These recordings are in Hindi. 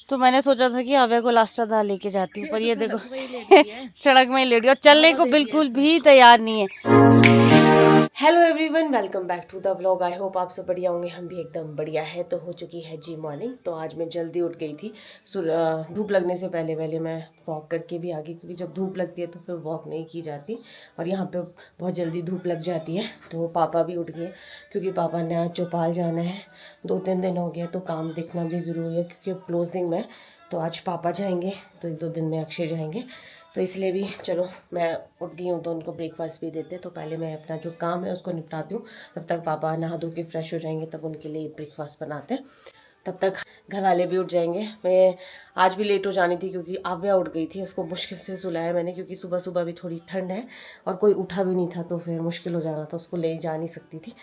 तो मैंने सोचा था कि आव्या को लास्टादार लेके जाती हूँ, पर ये देखो सड़क में ही लेटी और चलने को बिल्कुल भी तैयार नहीं है। Hello everyone, welcome back to the vlog. I hope आप सब बढ़िया होंगे, हम भी एकदम बढ़िया है। तो हो चुकी है जी मॉर्निंग। तो आज मैं जल्दी उठ गई थी, धूप लगने से पहले पहले मैं वॉक करके भी आ गई, क्योंकि जब धूप लगती है तो फिर वॉक नहीं की जाती और यहाँ पे बहुत जल्दी धूप लग जाती है। तो पापा भी उठ गए, क्योंकि पापा ने आज चौपाल जाना है। 2-3 दिन हो गए तो काम देखना भी ज़रूरी है, क्योंकि क्लोजिंग में तो आज पापा जाएंगे, तो 1-2 दिन में अक्षय जाएंगे। तो इसलिए भी चलो मैं उठ गई हूँ, तो उनको ब्रेकफास्ट भी देते। तो पहले मैं अपना जो काम है उसको निपटाती हूँ, तब तक पापा नहा धो के फ्रेश हो जाएंगे, तब उनके लिए ब्रेकफास्ट बनाते हैं। तब तक घर वाले भी उठ जाएंगे। मैं आज भी लेट हो जानी थी, क्योंकि आव्या उठ गई थी, उसको मुश्किल से सुलाया मैंने, क्योंकि सुबह सुबह भी थोड़ी ठंड है और कोई उठा भी नहीं था, तो फिर मुश्किल हो जाना था, उसको ले जा नहीं सकती थी।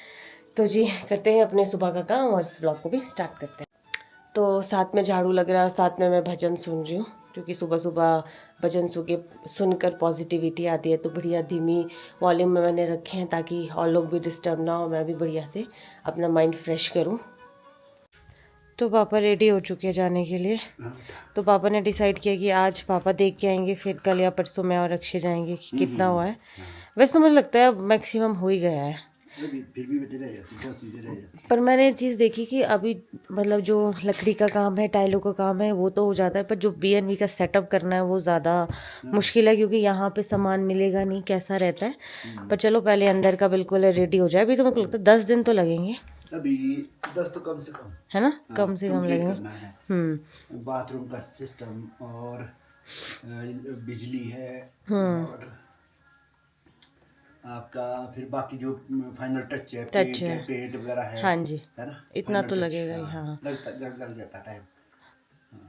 तो जी करते हैं अपने सुबह का काम और इस ब्लॉग को भी स्टार्ट करते हैं। तो साथ में झाड़ू लग रहा है, साथ में मैं भजन सुन रही हूँ, क्योंकि सुबह सुबह भजन सुनकर पॉजिटिविटी आती है। तो बढ़िया धीमी वॉल्यूम में मैंने रखे हैं, ताकि और लोग भी डिस्टर्ब ना हो, मैं भी बढ़िया से अपना माइंड फ्रेश करूँ। तो पापा रेडी हो चुके हैं जाने के लिए। तो पापा ने डिसाइड किया कि आज पापा देख के आएंगे, फिर कल या परसों मैं और अक्षय जाएंगे कि कितना हुआ है। वैसे तो मुझे लगता है मैक्सिमम हो ही गया है, फिर भी रह जाती, बहुत चीज़ें रह जाती। पर मैंने चीज़ देखी कि अभी मतलब जो लकड़ी का काम है, टाइलों का काम है, वो तो हो जाता है, पर जो BNB का सेटअप करना है वो ज़्यादा मुश्किल है, क्योंकि यहाँ पे सामान मिलेगा नहीं, कैसा रहता है। पर चलो पहले अंदर का बिल्कुल रेडी हो जाए। अभी तो मेरे को लगता है 10 दिन तो लगेंगे, अभी 10 तो कम से कम है ना, कम से कम लगेंगे। करना है। बाथरूम का सिस्टम और बिजली है, और आपका फिर बाकी जो फाइनल टच है, पेंट वगैरह है। हाँ जी, है ना, इतना तो लगेगा ही। हाँ, लग जाता टाइम।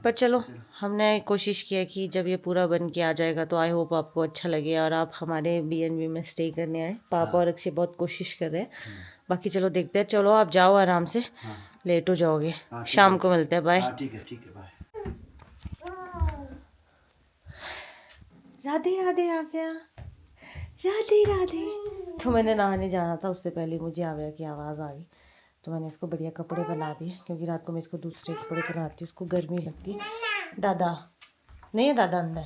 पर चलो हमने कोशिश किया कि जब ये पूरा बन के आ जाएगा तो आई होप आपको अच्छा लगे और आप हमारे BNB में स्टे करने आए। पापा और अक्षय बहुत कोशिश कर रहे हैं, बाकी चलो देखते हैं। चलो आप जाओ आराम से, लेट हो जाओगे। शाम को मिलते हैं, बाय। ठीक है बाय। राधे राधे आव्या, राधे राधे। तो मैंने नहाने जाना था, उससे पहले मुझे आव्या की आवाज़ आ गई, तो मैंने इसको बढ़िया कपड़े बना दिए, क्योंकि रात को मैं इसको दूसरे कपड़े पहनाती हूँ, उसको गर्मी लगती है। दादा नहीं है, दादा अंदर।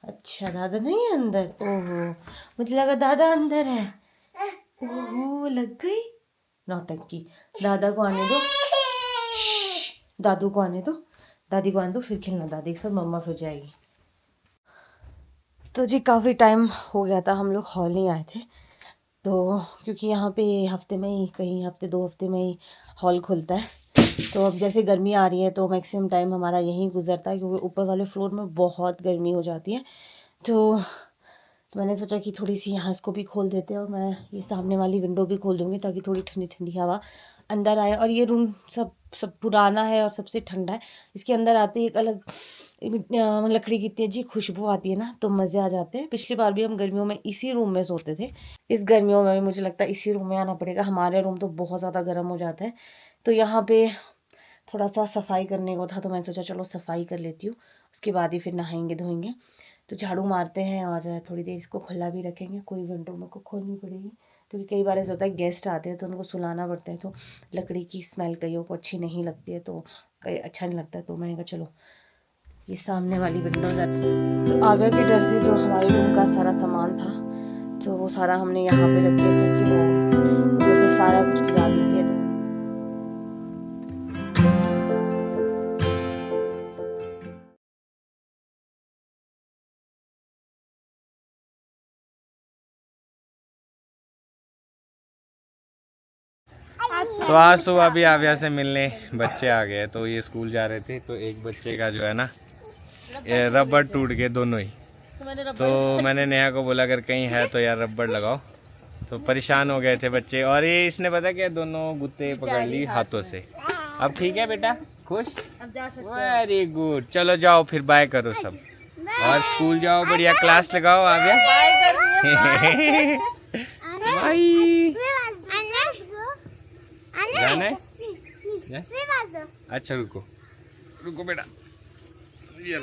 अच्छा दादा नहीं है अंदर, ओहो मुझे लगा दादा अंदर है। ओहो लग गई नौटंकी। दादा को आने दो, दादू को आने दो, दादी को आने दो, फिर खेलना दादी के साथ, मम्मा फिर जाएगी। तो जी काफ़ी टाइम हो गया था, हम लोग हॉल नहीं आए थे, तो क्योंकि यहाँ पे हफ्ते में ही, कहीं हफ्ते 2 हफ्ते में ही हॉल खुलता है। तो अब जैसे गर्मी आ रही है तो मैक्सिमम टाइम हमारा यहीं गुजरता है, क्योंकि ऊपर वाले फ्लोर में बहुत गर्मी हो जाती है। तो मैंने सोचा कि थोड़ी सी यहाँ इसको भी खोल देते हैं, और मैं ये सामने वाली विंडो भी खोल दूँगी, ताकि थोड़ी ठंडी ठंडी हवा अंदर आए। और ये रूम सब पुराना है और सबसे ठंडा है, इसके अंदर आते ही एक अलग लकड़ी की इतनी अच्छी खुशबू आती है ना, तो मज़े आ जाते हैं। पिछली बार भी हम गर्मियों में इसी रूम में सोते थे, इस गर्मियों में भी मुझे लगता है इसी रूम में आना पड़ेगा। हमारे रूम तो बहुत ज़्यादा गर्म हो जाता है। तो यहाँ पे थोड़ा सा सफाई करने को था, तो मैंने सोचा चलो सफाई कर लेती हूँ, उसके बाद ही फिर नहाएंगे धोएंगे। तो झाड़ू मारते हैं और थोड़ी देर इसको खुला भी रखेंगे, कोई विंडो मेरे को खोलनी पड़ेगी, क्योंकि कई बार ऐसा होता है गेस्ट आते हैं तो उनको सुलाना पड़ता है, तो लकड़ी की स्मेल कईयों को अच्छी नहीं लगती है, तो कई अच्छा नहीं लगता है। तो मैंने कहा चलो ये सामने वाली विंडो तो आव्या के डर से जो हमारे रूम का सारा सामान था, तो वो सारा हमने यहाँ पे रख दिया, क्योंकि वो जैसे सारा कुछ गिरा देती है। तो आज सुबह भी आव्या से मिलने बच्चे आ गए, तो ये स्कूल जा रहे थे, तो एक बच्चे का जो है ना ये रबड़ टूट गए दोनों ही। तो मैंने नेहा को बोला अगर कहीं है तो यार रबड़ लगाओ, तो परेशान हो गए थे बच्चे। और ये इसने पता क्या, दोनों गुत्ते पकड़ ली हाथों से। अब ठीक है बेटा, खुश, वेरी गुड। चलो जाओ फिर, बाय करो सब, और स्कूल जाओ, बढ़िया क्लास लगाओ आव्या। बाय, जाना है? अच्छा रुको रुको बेटा, ये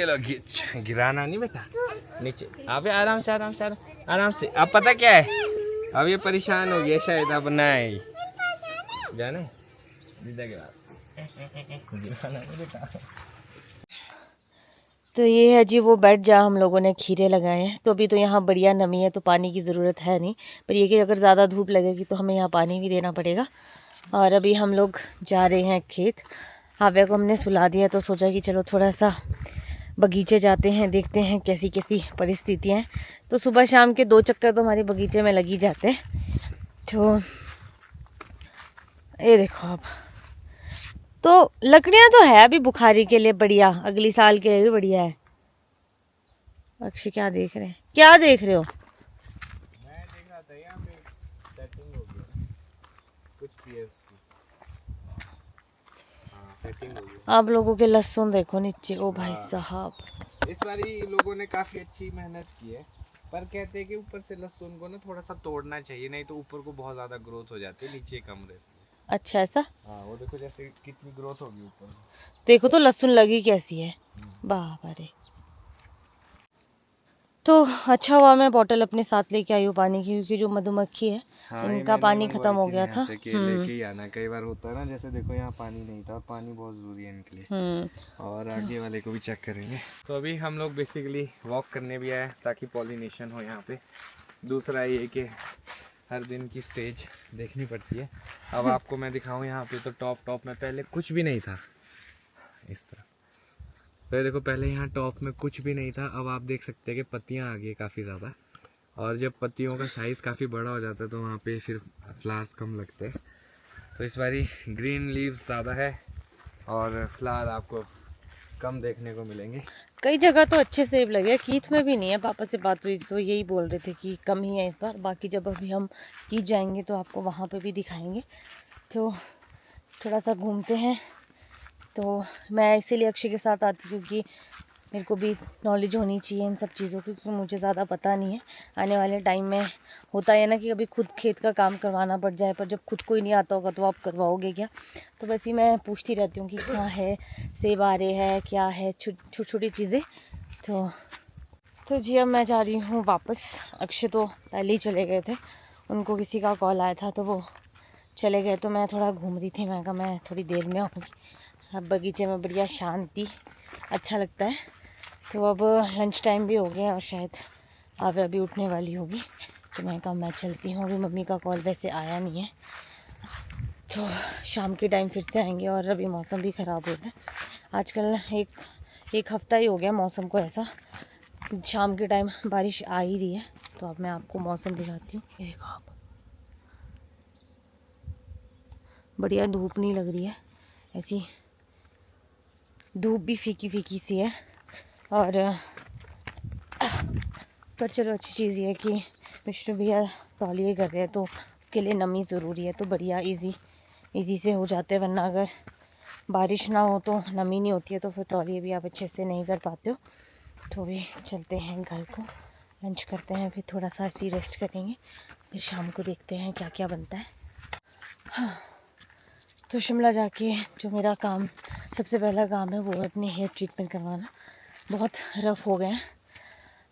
लो गिराना नहीं बेटा, नीचे आप आराम से आराम से आराम से। अब पता क्या है, अब ये परेशान हो गया शायद, अब नहीं जाना है दीदा के बाद। तो ये है जी वो बेड जहाँ हम लोगों ने खीरे लगाए हैं। तो अभी तो यहाँ बढ़िया नमी है तो पानी की ज़रूरत है नहीं, पर ये कि अगर ज़्यादा धूप लगेगी तो हमें यहाँ पानी भी देना पड़ेगा। और अभी हम लोग जा रहे हैं खेत। हाव्या को हमने सुला दिया तो सोचा कि चलो थोड़ा सा बगीचे जाते हैं, देखते हैं कैसी कैसी परिस्थितियाँ हैं। तो सुबह शाम के 2 चक्कर तो हमारे बगीचे में लग ही जाते हैं। तो ये देखो अब तो लकड़ियाँ तो है अभी बुखारी के लिए बढ़िया, अगली साल के लिए भी बढ़िया है। अक्षय क्या देख रहे हैं, क्या देख रहे हो? मैं देख रहा था यहाँ पे सेटिंग हो गई कुछ पीएस की। हाँ सेटिंग हो गई। आप लोगों के लहसुन देखो नीचे, ओ भाई साहब। इस बारी लोगों ने काफी अच्छी मेहनत की है, पर कहते हैं कि ऊपर से लहसुन को ना थोड़ा सा तोड़ना चाहिए, नहीं तो ऊपर को बहुत ज्यादा ग्रोथ हो जाती है, नीचे कम रहती है। अच्छा ऐसा? हाँ वो देखो जैसे कितनी ग्रोथ होगी ऊपर। देखो तो लहसुन लगी कैसी है, बाबा रे। तो अच्छा हुआ मैं बॉटल अपने साथ लेके आई हूँ पानी की, क्योंकि जो मधुमक्खी है इनका पानी खत्म हो गया था। लेके ही आना, कई बार होता है ना, जैसे देखो यहाँ पानी नहीं था, पानी बहुत जरूरी है इनके लिए। और आगे वाले को भी चेक करेंगे। तो अभी हम लोग बेसिकली वॉक करने भी आए ताकि पॉलिनेशन हो यहाँ पे। दूसरा ये कि हर दिन की स्टेज देखनी पड़ती है। अब आपको मैं दिखाऊं यहाँ पे, तो टॉप में पहले कुछ भी नहीं था इस तरह। तो देखो पहले यहाँ टॉप में कुछ भी नहीं था, अब आप देख सकते हैं कि पत्तियाँ आ गई काफ़ी ज़्यादा। और जब पत्तियों का साइज़ काफ़ी बड़ा हो जाता है तो वहाँ पे फिर फ्लावर्स कम लगते हैं। तो इस बारी ग्रीन लीव्स ज़्यादा है और फ्लावर आपको कम देखने को मिलेंगे। कई जगह तो अच्छे सेब लगे, कीथ में भी नहीं है। पापा से बात हुई तो यही बोल रहे थे कि कम ही है इस बार। बाकी जब अभी हम कीथ जाएंगे तो आपको वहाँ पे भी दिखाएंगे। तो थोड़ा सा घूमते हैं। तो मैं इसीलिए अक्षय के साथ आती हूँ क्योंकि मेरे को भी नॉलेज होनी चाहिए इन सब चीज़ों की, क्योंकि मुझे ज़्यादा पता नहीं है। आने वाले टाइम में होता है ना कि कभी खुद खेत का काम करवाना पड़ जाए, पर जब खुद को ही नहीं आता होगा तो आप करवाओगे क्या? तो बस ही मैं पूछती रहती हूँ कि कहाँ है, सेब आ रहे हैं, क्या है, छोटी छोटी चीज़ें। तो जी अब मैं जा रही हूँ वापस। अक्षय तो पहले ही चले गए थे, उनको किसी का कॉल आया था तो वो चले गए। तो मैं थोड़ा घूम रही थी, मैं कहा मैं थोड़ी देर में आऊँगी। अब बगीचे में बढ़िया शांति, अच्छा लगता है। तो अब लंच टाइम भी हो गया और शायद आप अभी उठने वाली होगी, तो मैं कहा मैं चलती हूँ। अभी मम्मी का कॉल वैसे आया नहीं है, तो शाम के टाइम फिर से आएंगे। और अभी मौसम भी ख़राब हो रहा है आजकल। एक हफ़्ता ही हो गया मौसम को ऐसा, शाम के टाइम बारिश आ ही रही है। तो अब मैं आपको मौसम दिखाती हूँ। ये देखो आप, बढ़िया धूप नहीं लग रही है, ऐसी धूप भी फीकी फीकी सी है। और पर चलो अच्छी चीज़ ये है कि विष्णु भैया तौलिए कर रहे हैं, तो उसके लिए नमी ज़रूरी है, तो बढ़िया इजी से हो जाते हैं। वरना अगर बारिश ना हो तो नमी नहीं होती है तो फिर तौलिए भी आप अच्छे से नहीं कर पाते हो। तो भी चलते हैं घर को, लंच करते हैं, फिर थोड़ा सा ऐसी रेस्ट करेंगे, फिर शाम को देखते हैं क्या क्या बनता है। हाँ, तो शिमला जाके जो मेरा काम सबसे पहला काम है वो है अपने हेयर ट्रीटमेंट करवाना। बहुत रफ़ हो गए हैं,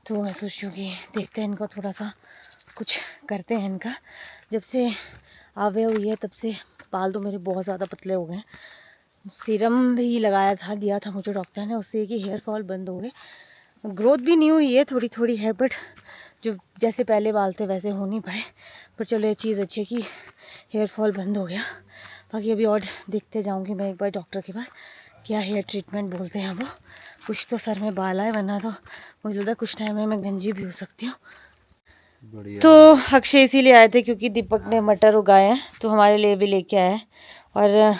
तो मैं सोच रही हूँ कि देखते हैं इनको, थोड़ा सा कुछ करते हैं इनका। जब से आवे हुई है तब से बाल तो मेरे बहुत ज़्यादा पतले हो गए हैं। सीरम भी लगाया था, दिया था मुझे डॉक्टर ने, उससे कि हेयर फॉल बंद हो गए। ग्रोथ भी नहीं हुई है, थोड़ी थोड़ी है, बट जो जैसे पहले बाल थे वैसे हो नहीं पाए। पर चलो ये चीज़ अच्छी है कि हेयर फॉल बंद हो गया। बाकी अभी और देखते जाऊंगी मैं एक बार डॉक्टर के पास, क्या हेयर ट्रीटमेंट बोलते हैं वो। कुछ तो सर में बाल आए, वरना तो मुझे लगता है कुछ टाइम में मैं गंजी भी हो सकती हूँ। तो अक्षय इसीलिए आए थे क्योंकि दीपक ने मटर उगाए हैं, तो हमारे लिए भी लेके आए हैं। और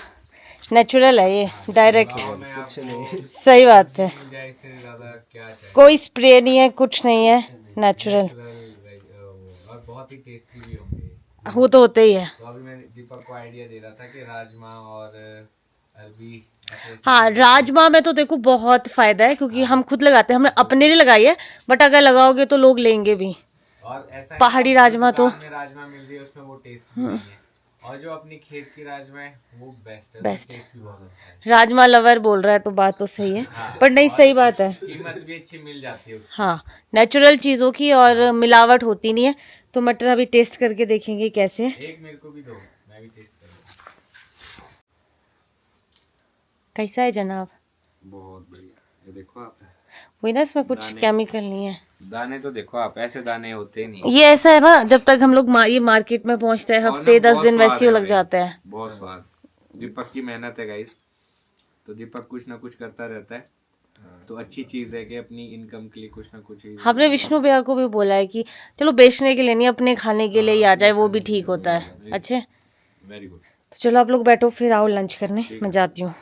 नेचुरल है ये, डायरेक्ट। सही बात है, कोई स्प्रे नहीं है, कुछ नहीं है, नेचुरल। और बहुत ही टेस्टी भी होंगे, वो तो होते ही है। तो अभी मैं दीपक को आइडिया दे रहा था कि राजमा और अरबी। हाँ, राजमा में तो देखो बहुत फायदा है, क्योंकि हम खुद लगाते हैं, हमने अपने लिए लगाई है, बट अगर लगाओगे तो लोग लेंगे भी। और ऐसा पहाड़ी राजमा तो राजमा मिल रही है उसमें वो टेस्ट भी नहीं है, और जो अपनी खेत की राजमा है वो बेस्ट है, बेस्ट। टेस्ट भी बहुत अच्छा है। राजमा लवर बोल रहा है तो बात तो सही है, पर नहीं, सही बात है, कीमत भी अच्छी मिल जाती है उसकी। हाँ, नेचुरल चीज़ों की, और मिलावट होती नहीं है। तो मटर अभी टेस्ट करके देखेंगे कैसे है। एक मेरे को भी दो, मैं भी टेस्ट करूंगा। कैसा है जनाब? बहुत बढ़िया। ये देखो आप, वही ना, इसमें कुछ केमिकल नहीं है। दाने तो देखो आप, ऐसे दाने होते ही नहीं। ये ऐसा है ना, जब तक हम लोग ये मार्केट में पहुंचते हैं हफ्ते 10 दिन वैसे ही लग जाते हैं। बहुत स्वाद। दीपक की मेहनत है गाइस, तो दीपक कुछ ना कुछ करता रहता है, तो अच्छी चीज है कि अपनी इनकम के लिए कुछ ना कुछ ही। हमने विष्णु भैया को भी बोला है कि चलो बेचने के लिए नहीं, अपने खाने के लिए ही आ जाए, वो भी ठीक होता है। अच्छे, वेरी गुड। तो चलो आप लोग बैठो, फिर आओ लंच करने, मैं जाती हूँ।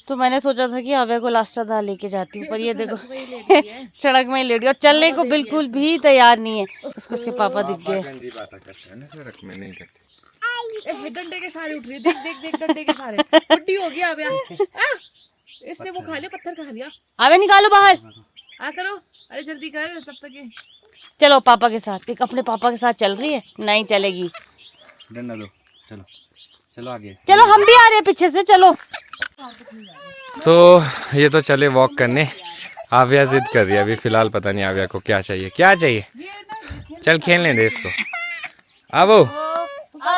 तो मैंने सोचा था कि आव्या को लास्टा दाल लेके जाती हूँ, पर ये देखो सड़क में ही लेट गई और चलने को बिल्कुल भी तैयार नहीं है। उसको उसके पापा दिख गए। गंदी बातें करते हैं ना, सड़क में नहीं करते। डंडे के सारे उठ रही है, देख देख देख डंडे के सारे बुड्ढी हो गई आव्या। इसने वो खा लिया, पत्थर खा लिया। आव्या निकालो बाहर, आ करो, अरे जल्दी कर तब तक ये। चलो पापा के साथ। देख अपने पापा के साथ चल रही है, नहीं चलेगी। डंडा दो, चलो चलो आगे। चलो हम भी आ रहे हैं पीछे से, चलो। तो ये तो चले वॉक करने। आव्या जिद कर रही है अभी फिलहाल, पता नहीं आव्या को क्या चाहिए, क्या चाहिए। चल खेलने दे इसको। अब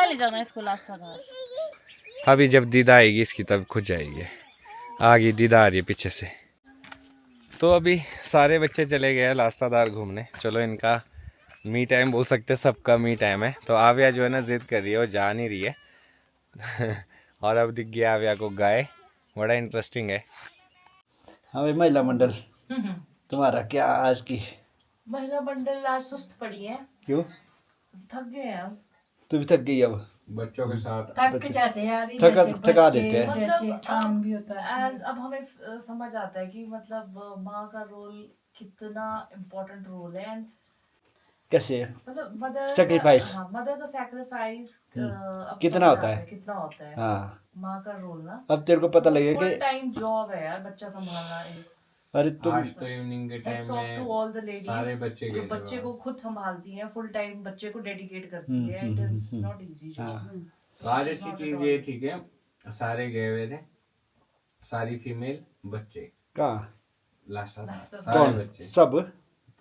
ले जाना इसको लास्टा दाल। अभी जब दीदा आएगी इसकी तब खुद जाएगी। आ गई दीदा, आ रही है पीछे से। तो अभी सारे बच्चे चले गए हैं लास्टादार घूमने। चलो इनका मी टाइम बोल सकते हैं, सबका मी टाइम है। तो आव्या जो है ना जिद कर रही है, वो जा नहीं रही है। और अब दिख गया आव्या को गाय, बड़ा इंटरेस्टिंग है। हाँ भाई, महिला मंडल तुम्हारा क्या आज की? महिला मंडल आज सुस्त पड़ी है। क्यों? थक गए हैं हम। तू भी थक गई अब? बच्चों के साथ थक जाते हैं यार, थका देते हैं। मतलब काम भी होता है। अब हमें समझ आता है कि मतलब माँ का रोल कितना इम्पोर्टेंट रोल है। एंड कैसे? मतलब मदर Sacrifice. मदर का सैक्रिफाइस कितना होता है? कितना होता है हाँ, माँ का रोल ना। अब तेरे को पता लगेगा फुल कि टाइम जॉब है यार बच्चा संभालना। अरे तुम आज तो इवनिंग के time hats off to all the सारे लेडीज बच्चे जो गए थे बच्चे को खुद संभालती हैं, फुल टाइम बच्चे को डेडिकेट करती हम्म, है। It is not easy job. तो आज अच्छी चीज ये थी कि सारे गए हुए थे, सारी फीमेल बच्चे। कहाँ? लास्ट सारे कौन? बच्चे सब?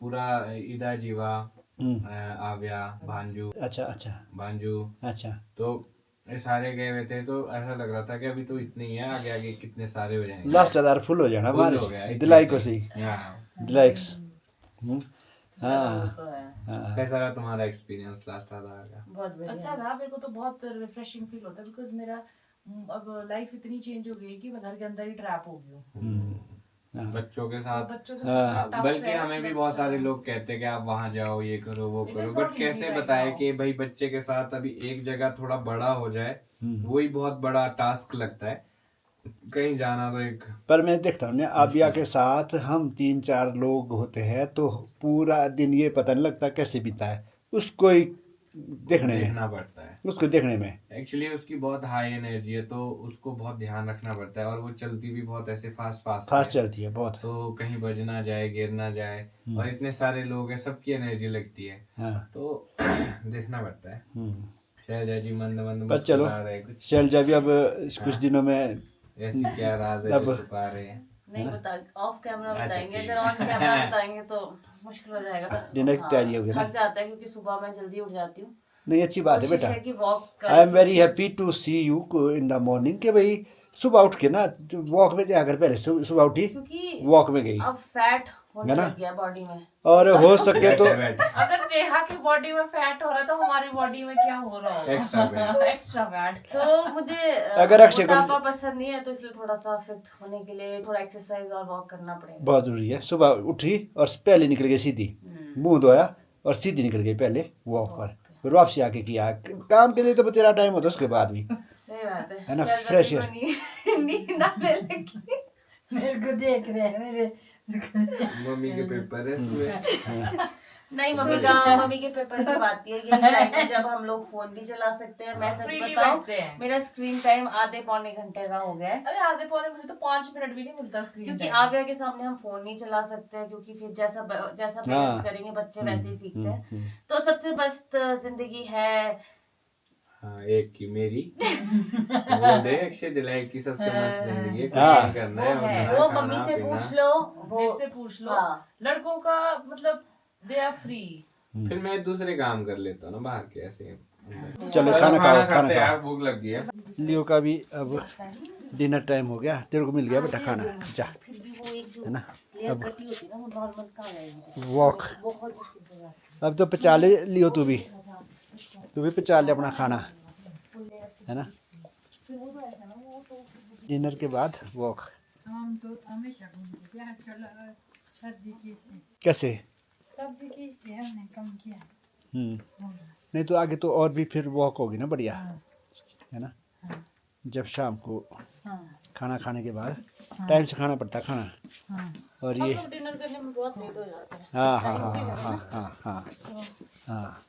पूरा इधर जीवा, आव्या, भांजू, अच्छा अच्छा भांजू, अच्छा। तो ये सारे गए हुए थे। तो ऐसा लग रहा था कि अभी तो इतने ही है, आगे आगे कितने सारे हो जाएंगे। लास्ट हजार फुल हो जाना फुल बारिश। हो गया, दिलाई को सी हाँ। दिलाइक्स। हाँ हाँ। कैसा रहा तुम्हारा एक्सपीरियंस लास्ट आधार का? बहुत अच्छा था। मेरे को तो बहुत रिफ्रेशिंग फील होता है बिकॉज मेरा अब लाइफ इतनी चेंज हो गई कि मैं घर के अंदर ही ट्रैप हो गई हूँ बच्चों के साथ। बच्चों के साथ tough बल्कि है, हमें भी but बहुत सारे लोग कहते हैं कि आप वहां जाओ, ये करो, वो It करो, is बट not कैसे easy right बताए now. कि भाई बच्चे के साथ अभी एक जगह थोड़ा बड़ा हो जाए, वही बहुत बड़ा टास्क लगता है। कहीं जाना तो एक पर मैं देखता हूँ ना, आबिया के साथ हम 3-4 लोग होते हैं तो पूरा दिन ये पता नहीं लगता कैसे बीता है। उसको ही देखने में, देखना पड़ता है। उसको देखने में एक्चुअली उसकी बहुत हाई एनर्जी है, तो उसको बहुत ध्यान रखना पड़ता है। और वो चलती भी बहुत ऐसे फास्ट फास्ट चलती है बहुत। तो कहीं बज ना जाए, गिर ना जाए, और इतने सारे लोग हैं, सबकी एनर्जी लगती है, हाँ। तो देखना पड़ता है। शैलजा जी मंद मंद पर चलो, मुस्कुरा रहे कुछ, शैलजा भी अब कुछ दिनों में ऐसी क्या राज है अब जो छुपा रहे हैं। नहीं बता, ऑफ कैमरा अच्छा, बताएंगे। ठीक अगर ऑन कैमरा बताएंगे तो मुश्किल हो जाएगा। डिनर की तैयारी होगी ना। थक जाता है क्योंकि सुबह मैं जल्दी उठ जाती हूँ। नहीं, अच्छी बात है बेटा। कि walk I am very happy to see you in the morning कि भाई सुबह उठ के ना वॉक में जाकर, पहले सुबह उठी क्योंकि वॉक में गई, अब फैट होने है ना? लग गया बॉडी में। और हो सके तो अगर नेहा की बॉडी में फैट हो रहा है तो हमारी बॉडी में क्या हो रहा होगा? Extra fat. तो मुझे अगर अक्षय को मोटापा पसंद नहीं है, तो इसलिए थोड़ा सा फिट होने के लिए थोड़ा एक्सरसाइज और वॉक करना पड़ेगा। बहुत जरूरी है। सुबह उठी और पहले निकल गई सीधी, मुंह धोया और सीधी निकल गई पहले वॉक पर, फिर वापसी आके किया काम के लिए। तो तेरा टाइम होता है उसके बाद भी, सही बात है ना? शायद फ्रेश अभी को नींद आने लगी। मेरे को देख रहे हैं मेरे। मम्मी के पेपर है सुबह। नहीं, मम्मी के पेपर की बात है। ये टाइम है जब हम लोग फोन भी चला सकते हैं। मैं सच Freely बताऊं, बैठते हैं। मेरा स्क्रीन टाइम आधे पौने घंटे का हो गया है। अरे आधे पौने मुझे तो 5 मिनट भी नहीं मिलता स्क्रीन क्योंकि आव्या के सामने हम फोन नहीं चला सकते, क्योंकि फिर जैसा पेरेंट्स करेंगे बच्चे वैसे ही सीखते हैं। तो सबसे मस्त जिंदगी है हाँ, एक की मेरी वो दे अक्षय दिलाई की सबसे मस्त जिंदगी है, कुछ नहीं करना है, और वो खाना, मम्मी से पीना। पूछ लो, मेरे से पूछ लो। हाँ। लड़कों का मतलब दे आर फ्री। फिर मैं दूसरे काम कर लेता हूँ ना बाहर के ऐसे। चलो खाना खाओ, खाना खाते खाओ। यार, भूख लग गई है। लियो का भी अब डिनर टाइम हो गया, तेरे को मिल गया बेटा खाना, जा, है ना। अब वॉक, अब तो पचा ले लियो, तू भी पचा ले अपना खाना, है ना। डिनर के बाद वॉक। हम तो हमेशा घूमते हैं, सर्दी की कैसे? सर्दी की हमने कम किया। नहीं तो आगे तो और भी फिर वॉक होगी ना, बढ़िया, है ना। जब शाम को खाना खाने के बाद टाइम से खाना पड़ता है खाना, और ये डिनर करने में बहुत लेट हो जाता है। हाँ हाँ हाँ हाँ हाँ हाँ हाँ हाँ,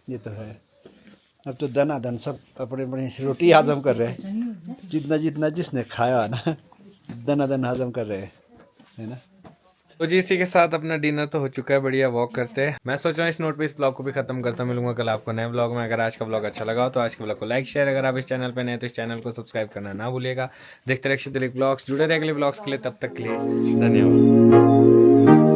ये तो है। अब तो दनादन सब अपने अपने रोटी हजम कर रहे हैं, जितना जितना जिसने खाया ना दनादन हजम कर रहे हैं, है ना। तो जी इसी के साथ अपना डिनर तो हो चुका है, बढ़िया वॉक करते हैं। मैं सोच रहा हूँ इस नोट पे इस ब्लॉग को भी खत्म करता हूँ। मिलूंगा कल आपको नए ब्लॉग में। अगर आज का ब्लॉग अच्छा लगा हो तो आज के ब्लॉग को लाइक शेयर, अगर आप इस चैनल पे नए तो इस चैनल को सब्सक्राइब करना ना भूलिएगा। देखते रहिए अक्षय दिलीप ब्लॉग्स, जुड़े रहे अगले ब्लॉग्स के लिए। तब तक के लिए धन्यवाद।